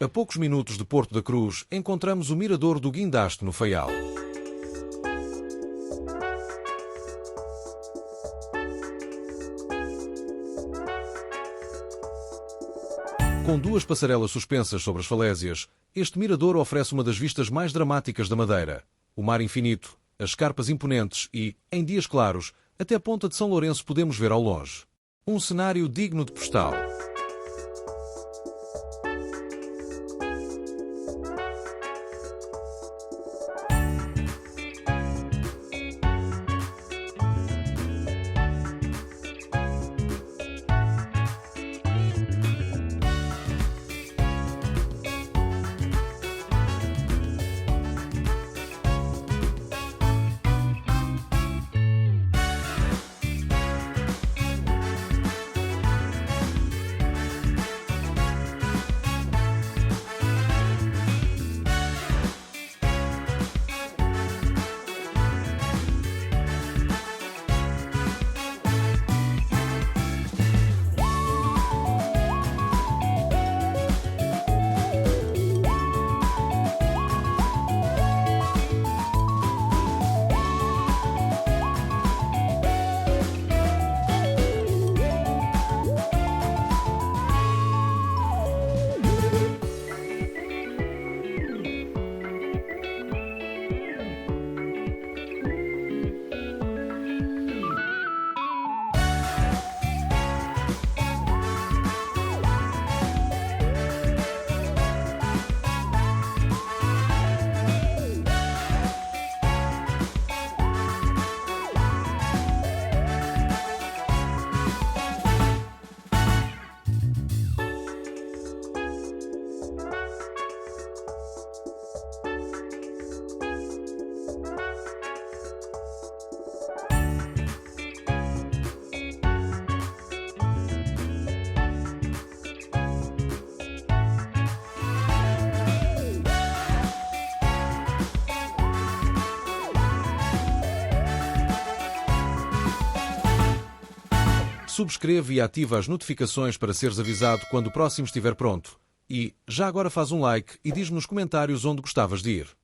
A poucos minutos de Porto da Cruz, encontramos o Mirador do Guindaste, no Faial. Com duas passarelas suspensas sobre as falésias, este mirador oferece uma das vistas mais dramáticas da Madeira. O mar infinito, as escarpas imponentes e, em dias claros, até a Ponta de São Lourenço podemos ver ao longe. Um cenário digno de postal. Subscreve e ativa as notificações para seres avisado quando o próximo estiver pronto. E já agora faz um like e diz-me nos comentários onde gostavas de ir.